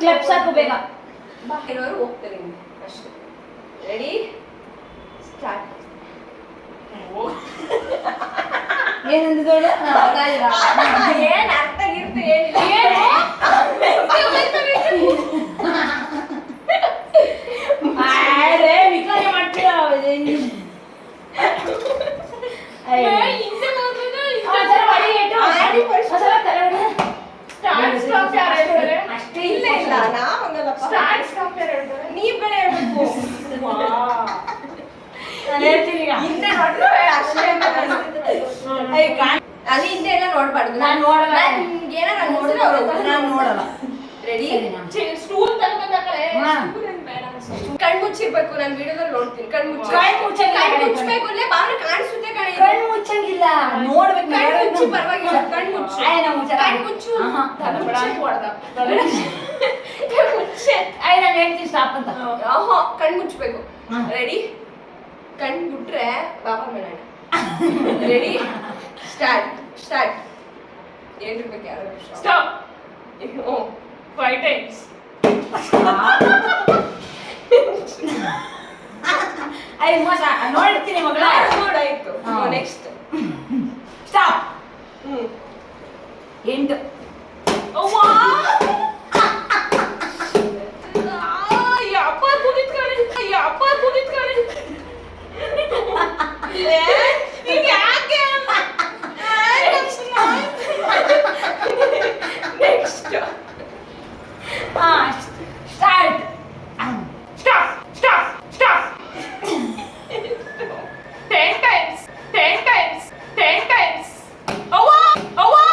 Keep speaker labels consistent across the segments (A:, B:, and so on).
A: ಕ್ಲೆಪ್ಸ್ ಹಾಕು ಬೇಗ.
B: ಕೆಲವರು ಹೋಗ್ತಾರೆ ಅಷ್ಟೇ. Ready start.
A: ಏನಂದಿದೋಳು?
B: ಏನ್ ಅರ್ಥ ಗಿರ್ತ ಏನಿಲ್ಲ.
A: ವಿಕಾರಿ ಮಾಡ್ತೀರಾ?
B: ಅಷ್ಟೇ ಇಲ್ಲ ಇಲ್ಲ ನಾವಂಗಲ್ಲಪ್ಪ. ನೀವ್ ಬೇರೆ ಹೇಳ್ಬೇಕು. ಅಲ್ಲಿ ಹಿಂದೆ ಎಲ್ಲ ನೋಡ್ಬಾರ್ದು.
A: ನಾನು ನೋಡಲ್ಲ.
B: ಏನಾರ ನಾನು ನೋಡಲ್ಲ. ರೆಡಿ
C: ಸ್ಟೂಲ್ ತಗೊಂಡ ಕಡೆ ಕಣ್
B: ಮುಚ್ಚಿರ್ಬೇಕು. ನಾನು ವಿಡಿಯೋದಲ್ಲಿ ನೋಡ್ತೀನಿ. ಕಣ್ ಮುಚ್ಚಬೇಕು ಅಂದ್ರೆ ಬಾಳ ಕಾಣಿಸುತ್ತೆ.
A: ಕಣ್ ಮುಚ್ಚಂಗಿಲ್ಲ, ನೋಡ್ಬೇಕು.
B: ಕಣ್ ಮುಚ್ಚಿ ಪರವಾಗಿಲ್ಲ. ಕಣ್ ಮುಚ್ಚು. ಕಣ್ ಮುಚ್ಚು. ಮುಚ್ಚೆ.
A: ನಾನು ಹೇಳ್ತೀನಿ ಸ್ಟಾಪ್ ಅಂತ.
B: ಕಣ್ ಮುಚ್ಚಬೇಕು. ರೆಡಿ ಕಣ್ ಬಿಟ್ರೆ ಬಾಬಾ ಮೇಳಣ. Ready start. ಸ್ಟಾರ್ಟ್. ಏನಿರ್ಬೇಕು ಯಾರು?
C: ಸ್ಟಾಪ್. 5 times.
A: ನೋಡ್ತೀನಿ ಮಗಳ.
B: ನೋಡಾಯ್ತು. Next
A: stop. 8. Start.
C: Stop. Stop. Stop. 10 times. 10 times. 10 times. Awa. Awa.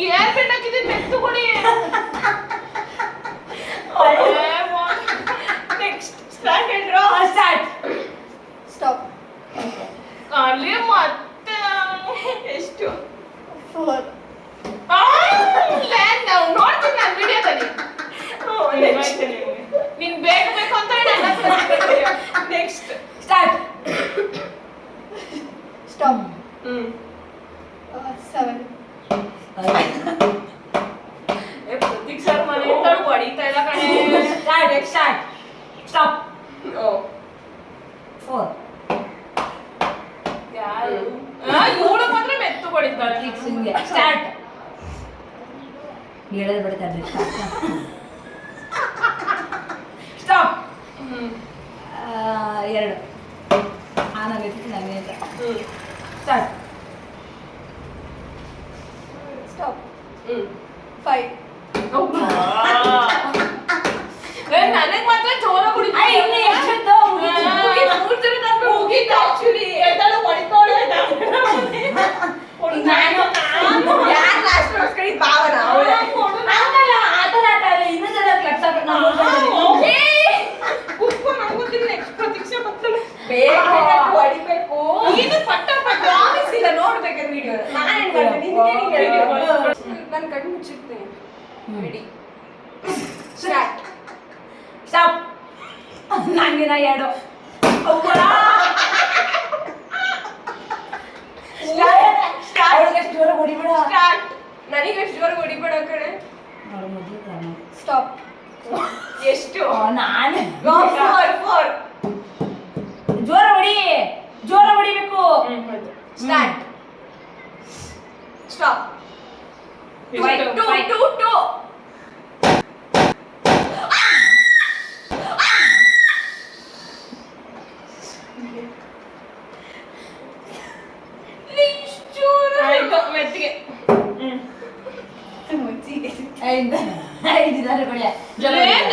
C: ಯಾರ್ ಬಿಡಾಕಿದೆ ಬೆತ್ತು ಕೊಡಿ. ನೆಕ್ಸ್ಟ್ ಸ್ಟಾರ್ಟ್ ಹೇಳ್ರೋ.
A: ಸ್ಟಾರ್ಟ್.
B: ಸ್ಟಾಪ್.
C: ಅಲ್ಲಿ ಮತ್ತೆ ಎಷ್ಟು?
B: 4.
C: ನಾವು ನೋಡ್ತೀನಿ ನಾನು ವಿಡಿಯೋದಲ್ಲಿ. ನೀನ್ ಬೇಕು ಬೇಕು ಅಂತ next
B: start. Stop. 7.
C: Prateek sir ಮನೆಯಿಂದ ಹೊಡಿತಾ ಇಲ್ಲ ಕಣೆ.
A: ಸ್ಟಾರ್ಟ್. ಸ್ಟಾರ್ಟ್. ಸ್ಟಾಪ್. 4.
C: ಯಾರು ಇವಳು ಮಾತ್ರ ಮೆತ್ತು ಹೊಡಿತಾಳೆ.
A: ಸ್ಟಾರ್ಟ್. ಹೇಳೋದು ಬಿಡ್ತಾರೆ. ಸ್ಟಾಪ್. 2. ಆನಾಗೈತಿ ನನಗೆ. ಸ್ಟಾರ್ಟ್.
B: ಸ್ಟಾಪ್. 5.
C: ನನಗೆ ಮಾತ್ರ ಜೋರ ಹೊಡಿತಾ
A: ಇನ್ನು ಎಷ್ಟೊತ್ತು
C: ಮುಗೀತು ಆಕ್ಚುಲಿ. ಎದ್ದಾಳು ಹೊಡಿತಾಳೆ.
B: ಯಾರು ಲಾಸ್ಟ್ ನೋಡ್ಸ್ಕೊಳ್ಳಿ ಭಾವನ
A: ಹಂಗಲ್ಲ, ಆ ಥರ ಆಟ ಅಲ್ಲ. ಇನ್ನೊಂದ್ಸಲ ಕ್ಲಬ್ಸ್ ಹಾಕೊಂಡು ನಾವು
C: ಕುತ್ಕೊಂಡು ಅನ್ಕೋತೀನಿ. ನೆಕ್ಸ್ಟ್ ಪ್ರತೀಕ್ಷೆ ಬರ್ತಾಳೆ.
B: ಬೇಗ ಹೊಡಿಬೇಕು.
C: ಇದು ಪಟ್ಟ ಪಟ್ಟ
B: ಪ್ರಾಮಿಸ್ ಇಲ್ಲ. ನೋಡ್ಬೇಕಾದ್ರೆ ವಿಡಿಯೋ ನಾನೇನ್ ಮಾಡ್ತೀನಿ ನಾನು ಕಣ್ಣು ಮುಚ್ಚಿರ್ತೀನಿ. Ready start.
A: ಸ್ಟಾಪ್. ನಂಗಿನ 2. ಅವಳಿಗೆ ಎಷ್ಟು ಜೋರ ಹೊಡಿಬೇಡ.
B: ಸ್ಟಾರ್ಟ್. ನನಗೆ ಎಷ್ಟು ಜೋರ ಹೊಡಿಬೇಡ ಕಡೆ. ಸ್ಟಾಪ್. ಎಷ್ಟು?
A: ನಾನು
B: 4.
A: ಜೋರ ಹೊಡಿ. ಜೋರ ಹೊಡಿಬೇಕು.
B: ಸ್ಟಾರ್ಟ್. ಸ್ಟಾಪ್. 2.
C: ಮೆತ್ತಿಗೆ.
A: 5 ಕೊಡಿ.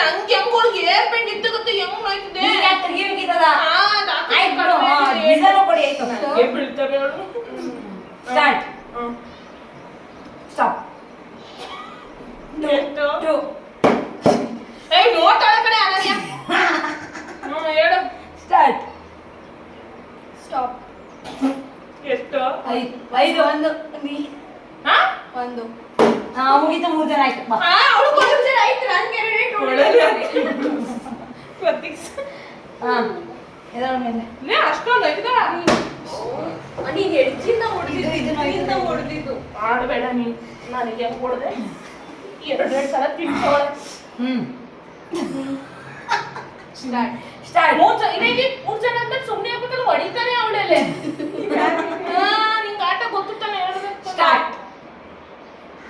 C: ನಂಗೆ ಹೆಂಗ್ ಏರ್ಪೆಂಡ್ ಇದ್ದು ಗೊತ್ತು ಹೆಂಗ್ ನೋಯ್ತಿದೆ.
A: ತೆಗಿಬೇಕಿತ್ತಲ್ಲ. ಆಯ್ತು ಬಿಡು. ಕೊಡಿ. ಆಯ್ತು.
C: ಬೀಳ್ತವೆ ಅವಳು.
A: ಸ್ಟಾರ್ಟ್. ಸ್ಟಾಪ್. 2.
C: ನೋಡ್ತಾಳೆ ಕಡೆ ಅನನ್ಯ. ಹೇಳು.
A: ಸ್ಟಾರ್ಟ್.
B: ಸ್ಟಾಪ್.
C: ಎಷ್ಟು?
A: 5. 1.
C: ಹಾ?
B: 1.
A: ಮುಗಿತು. 3 ಜನ ಆಯ್ತು.
B: ಅವಳು ಕೊಡೋದು ಆಯ್ತು. ನನಗೆ
C: ಪ್ರತೀಕ್ ಅಷ್ಟೊಂದು ಐತಾ
B: ನೀನ್ ಎಡ್ಜಿಂದ ಹೊಡೆದಿದ್ದು.
C: ಆಡಬೇಡ ನೀನು. ನನಗೆ ಹೆಂಗ್ ಹೊಡೆದೆ? ಎರಡೆರಡು ಸಲ ತಿನ್ಸೋಳೆ.
B: ಸ್ಟಾರ್ಟ್.
A: ಸ್ಟಾರ್ಟ್.
C: ಮೂರ್ ಜನ ಅಂದ್ಮೇಲೆ ಸುಮ್ನೆ ಆಗ್ಬೇಕಲ್ಲ, ಹೊಡಿತಾನೆ ಅವಳಲ್ಲಿ. ನಿಂಗೆ ಆಟ ಗೊತ್ತು ತಾನೆ, ಹೇಳ್ಬೇಕು.
A: Start.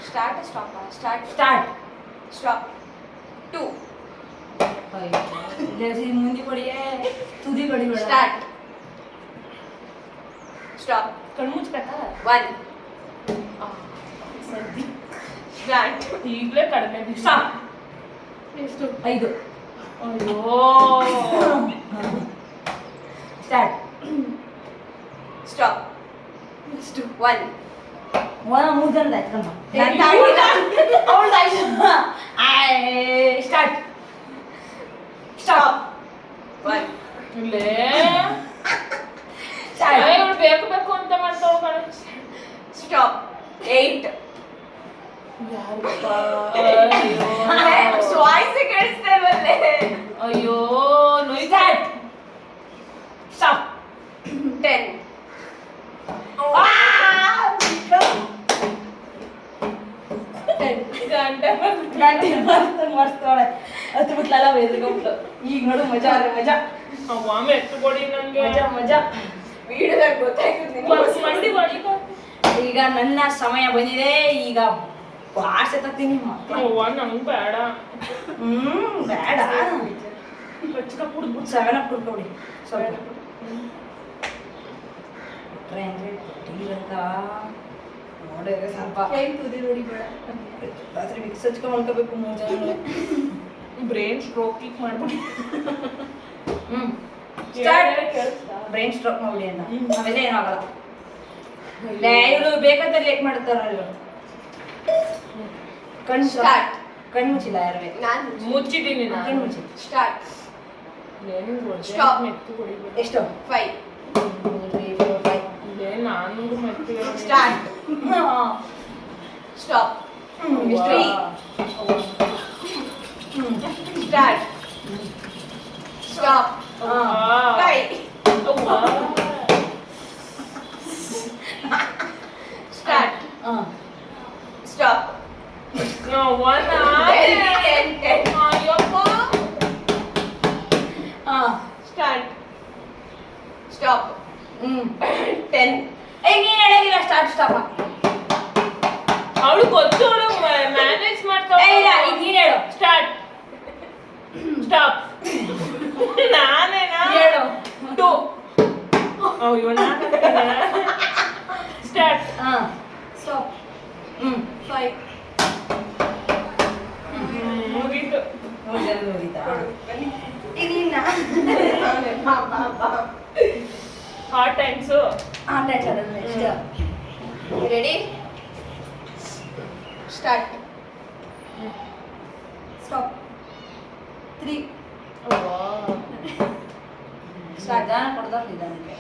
B: Start stop. Start
A: start.
B: Stop. 2
A: ಮುಂದೆ ಕೊಡಿಯೇ, ತುದಿ ಕೊಡಿಬೇಡ.
B: ಸ್ಟಾರ್ಟ್. ಸ್ಟಾಪ್.
C: ಕಣ್ಣು ಮುಚ್ಬೇಕಾ?
B: 1
C: ಸದ್ದಿ
B: ಸ್ಟಾರ್ಟ್.
C: ಈಗಲೇ ಕಡಿಮೆ ಬಿಸಿ.
A: ಸ್ಟಾಪ್.
C: ಎಷ್ಟು?
A: 5.
C: ಅಯ್ಯೋ
A: ಸ್ಟಾರ್ಟ್.
B: ಸ್ಟಾಪ್. 1
A: ಮೂರು ಜನದ ಆಯ್ತು ಕಣಮ್ಮ.
B: ನನ್ನ ತಾಯಿದ.
A: ಅವಳ್ದು ಆಯ್ತು. ಸ್ಟಾರ್ಟ್. ಸ್ಟಾಪ್.
B: 1
C: ಇಲ್ಲೇ
A: ಸ್ಟಾರ್ಟ್.
C: ಇವಳು ಬೇಕು ಬೇಕು ಅಂತ ಮಾಡ್ತಾವ ಕಣೆ.
B: ಸ್ಟಾಪ್. 8
C: ಯಾರಪ್ಪ?
B: ವಾಯ್ಸ್ ಕೇಳಿಸ್ತಾ ಇಲ್ವಲ್ಲೇ.
C: ಅಯ್ಯೋ ನೋಯ್.
A: ಸ್ಟಾರ್ಟ್. ಸ್ಟಾಪ್.
B: 10
C: ಗಂಟೆ
A: ಮಾಡ್ತಾಳೆ. ಹತ್ತು ಬಿಟ್ಲಲ್ಲ ಬೇದ್ರಿಗೋಗ್ಲು. ಈಗ ನೋಡು ಮಜಾ ಅರೆ ಮಜಾ.
C: ಅಮ್ಮ ಎತ್ತು ಕೊಡಿ ನಂಗೆ.
A: ಮಜಾ ಮಜಾ.
B: ವಿಡಿಯೋದಾಗ ಗೊತ್ತಾಯ್ತು ನಿಮ್ಗೆ.
C: ಮಂಡಿ ಹೊಡಿಕೊ.
A: ಈಗ ನನ್ನ ಸಮಯ ಬಂದಿದೆ. ಈಗ ಭಾಷೆ ತಗ್ತೀನಿ ಮಕ್ಕಳು.
C: ಅವ್ವ ನಂಗೆ ಬೇಡ.
A: ಬೇಡ.
C: ಬಚ್ಕ ಕುಡ್ದು
A: 7 ಅಪ್ ಕುಡ್ಕೊಬಿಡಿ ಸ್ವಲ್ಪ. ಬಿಟ್ರೆ ಅಂದ್ರೆ ಕೊಟ್ಟಿರಂತ ನೋಡಿದ್ರೆ ಸ್ವಲ್ಪ
B: ಕೈ ತುದಿ ನೋಡಿ ಬೇಡ.
A: ರಾತ್ರಿ ಮಿಕ್ಸ್ ಹಚ್ಕೊಂಡ್ ಮಾಡ್ಕೋಬೇಕು 3 ಜನ.
C: ಬ್ರೈನ್ ಸ್ಟ್ರೋಕ್ ಮಾಡ್ಬಿಡಿ.
A: ಸ್ಟಾರ್ಟ್.
C: ಕೇಳಿಸ್ತಾ?
A: ಬ್ರೈನ್ ಸ್ಟ್ರೋಕ್ ಮಾಡ್ಬಿಡಿ ಅಂತ ಅವೆಲ್ಲ ಏನೂ ಆಗಲ್ಲ. ಇವರು ಬೇಕಂತ ಲೇಟ್ ಮಾಡ್ತಾರ ಇವರು. ಕಣ್ಣು
B: ಸ್ಟಾರ್ಟ್.
A: ಕಣ್ಣು ಮುಚ್ಚಿಲ್ಲ ಯಾರು.
B: ನಾನು
C: ಮುಚ್ಚಿದ್ದೀನಿ
A: ಕಣ್ಣು
C: ನಾನು.
A: ಮುಚ್ಚಿ.
B: ಸ್ಟಾರ್ಟ್.
C: ಏನು
B: Stop.
C: ಮೆತ್ತು ಕುಡಿಬೇಡ.
A: ಎಷ್ಟು?
B: 5
A: 2 3 4 5.
C: ಇಲ್ಲೇ ನಾನು ಮೆತ್ತು
B: start. Stop. 3 start. Stop. 5 start. Stop. 10 start. Stop. 10
A: ನೀನ್ ಹೇಳಂಗಿಲ್ಲ ಸ್ಟಾರ್ಟ್ ಸ್ಟಾಪ್.
C: ಅವಳು ಗೊತ್ತು, ಅವಳು ಮ್ಯಾನೇಜ್ ಮಾಡ್ತಾಳೆ.
A: ಇಲ್ಲ ಈಗ ನೀನ್ ಹೇಳು.
C: ಸ್ಟಾರ್ಟ್. ಸ್ಟಾಪ್. ನಾನೇನಾ?
A: ಹೇಳು.
C: 2 ಅಯ್ಯೋ ನಾನು ಸ್ಟಾರ್ಟ್.
B: ಸ್ಟಾಪ್. 5
C: ಮುಗೀತು.
B: ಇದೀನ
C: ಹಾಟ್ ಟೈಮ್ಸು.
B: Ready start. ಸ್ಟಾಪ್. 3
A: ನಿಧಾನ ಕೊಡ್ದವ್ರು ನಿಧಾನಕ್ಕೆ.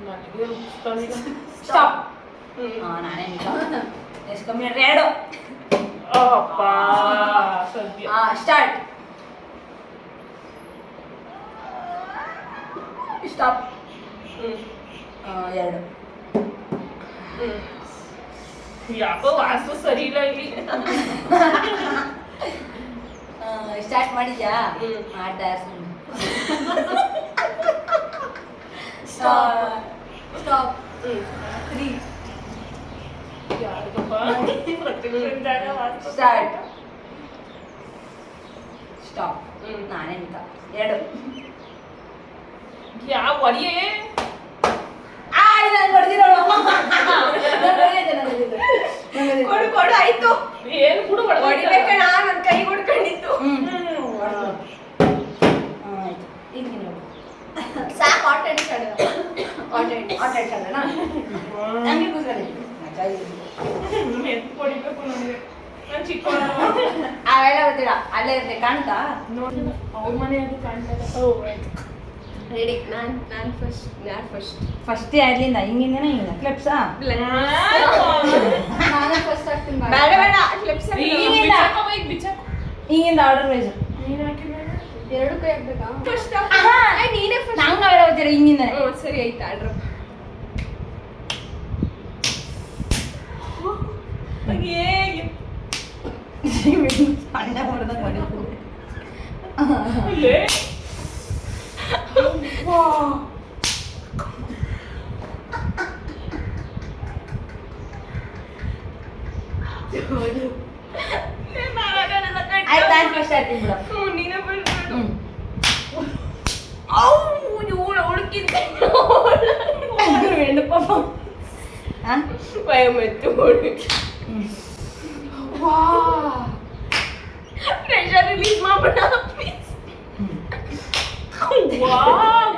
C: ನನಗೆ ರುಚಿಸ್ತಾಳೆ ಈಗ.
A: ಸ್ಟಾಪ್. ನಾನೇ ಎಷ್ಟು ಕಮ್ಮಿ 2.
C: ಅಪ್ಪ ಸದ್ಯ.
A: ಸ್ಟಾರ್ಟ್. ಸ್ಟಾಪ್. 2.
C: ಯಾಕೋ ವಾಸ್ತು ಸರಿ ಇಲ್ಲ ಇಲ್ಲಿ.
A: ಸ್ಟಾರ್ಟ್ ಮಾಡಿದ್ಯಾ?
B: ಹ್ಮ್.
A: ಸ್ಟಾಪ್.
B: ಸ್ಟಾಪ್. 3
C: ಯಾರಿಗಪ್ಪ ಪ್ರತಿಯೊಂದಾಗ ವಾಸ್ತು.
A: ಸ್ಟಾರ್ಟ್. ಸ್ಟಾಪ್. ನಾನೇ ನಿಂತ 2.
C: ಯಾವ ಒಡಿಯೇ
B: ಕೊಡು ಕೊಡು ಆಯ್ತು.
C: ಏನು ಕೂಡ
B: ಹೊಡಿಬೇಕಣ್ಣ, ನನ್ನ ಕೈ ಹೊಡ್ಕೊಂಡಿತ್ತು. ಸಾಕು. ಆಟ
C: ಎತ್ತು ಹೊಡಿಬೇಕು ನನಗೆ. ನಾನು ಚಿಕ್ಕ
A: ಅವೆಲ್ಲ ಗೊತ್ತಿಲ್ಲ. ಅಲ್ಲೇ ಇರ್ತೆ ಕಾಣ್ತಾ.
C: ನೋಡಿ ಅವ್ರ ಮನೆ ಅದು ಕಾಣ್ತಾ.
B: ರೆಡಿ. ನಾನು ಫಸ್ಟ್.
A: ಫಸ್ಟ್ ಅಲ್ಲಿಂದ ಹಿಂಗಿಂದ ಹಿಂಗಿಂದ ಕ್ಲಿಪ್ಸಾ.
B: ನಾನು ಫಸ್ಟ್ ಆಗ್ತೀನಿ. ಬೇಡ ಬೇಡ ಕ್ಲಿಪ್ಸ್
A: ಹಿಂಗಿಂದ ಆರ್ಡರ್ ವೈಸ್.
C: ನೀನ್ ಹಾಕಿಲ್ಲ.
B: 2 ಕೈ ಹಾಕ್ಬೇಕಾ? ಫಸ್ಟ್ ನೀನೇ ಫಸ್ಟ್.
A: ನಂಗೆ ಅವೆಲ್ಲ ಗೊತ್ತಿಲ್ಲ ಹಿಂಗಿಂದ.
B: ಸರಿ ಆಯ್ತು ಆರ್ಡ್ರ್.
A: ಸಣ್ಣ ಮಾಡ್ದಂಗೆ ಮಾಡಿದ್ರು
C: ಲೇ.
A: ಆಯ್ತು ನಾನು ಫಸ್ಟ್ ಆಡ್ತೀನಿ ಬಿಡು
C: ನೀನೇ ಬರ್ಬೇಕು.
A: ಹೆಣ್ಣು ಪಾಪ ಹಾಂ
B: ಭಯಮೆತ್ತು ಪ್ರೆಷರ್ ರಿಲೀಸ್ ಮಾಡ್ಬಿಡ ಪ್ಲೀಸ್.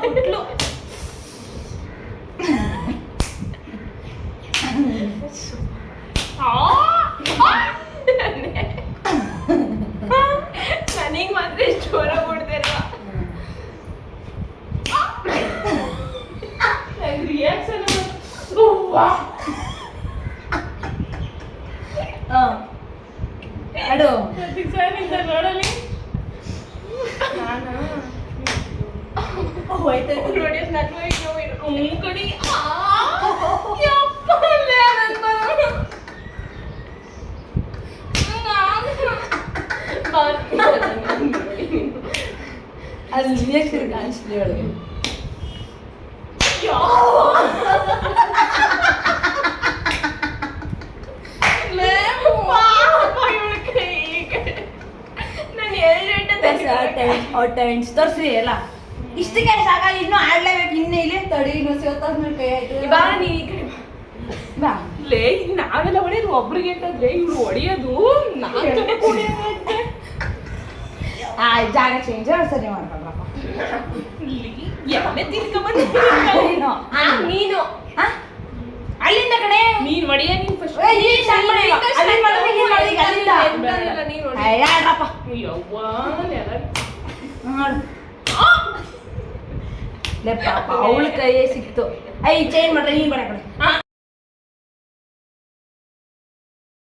C: ಗುಟ್ಲು.
B: ನನಗೆ ಮಾತ್ರ ಎಷ್ಟು ಜೋರ ಕೊಡ್ತೇನೆ
C: ರಿಯಾಕ್ಷನ್
A: ಹಾಂ ಅಡು
C: ನೋಡಲಿ.
A: ಹೋಯ್ತಾಯ್ತು
B: ನೋಡಿಸ್ ನನ್ನ ಕಡೆ
A: ಅಲ್ಲಿ ರಿಯಾಕ್ಷನ್ ಕಾಣಿಸ್ಲಿ ಒಳಗೆ
B: ನಾನು
A: ಟೈಮ್ಸ್ ತೋರಿಸ್ರಿ ಎಲ್ಲ ಇಷ್ಟಕ್ಕೆ ಸಾಕಾಗಿ ಇನ್ನೂ ಆಡ್ಲೇಬೇಕು ಇನ್ನೂ ಇಲ್ಲಿ ತಡಿ ಇನ್ನೂ ಸಿವತ್ತಾದ ಮೇಲೆ ಕೈ ಆಯ್ತು
B: ಇವಾಗ ನೀ ಈ ಕಡೆ
A: ಬಾ
C: ಲೇ ನಾವೆಲ್ಲ ಹೊಡೆಯೋದು ಒಬ್ರಿಗೆ ಅಂತಂದ್ರೆ ಇವ್ರು ಹೊಡೆಯೋದು
A: ಜಾಗ ಚೇಂಜ್ ಸರಿ ಮಾಡ್ಕೊಂಡ್ರಪ್ಪ
C: ಎಮ್ಮೆ ತಿನ್ಕೊಂಬಂದು
A: ನೀನು
B: ನೀನು
A: ಅಲ್ಲಿಂದ ಕಡೆ
C: ನೀನ್ ಹೊಡೆಯ ನೀನ್ ಫಸ್ಟ್.
A: ನೀನ್ ಸ್ಟಾರ್ಟ್ ಮಾಡಿ ಅಲ್ಲಿಂದ ಮಾಡಿದ್ರೆ ನೀನ್ ಮಾಡಿ ಈಗ ಅಲ್ಲಿಂದ
B: ನೀನು
A: ಯಾರಪ್ಪ
C: ಯವ್ವ
A: ನೋಡು ಲೇ ಪಾಪ ಅವಳ ಕೈಯೇ ಸಿಕ್ತು ಐ ಚೇಂಜ್ ಮಾಡ್ರೆ ನೀನ್ ಬರ ಕಡೆ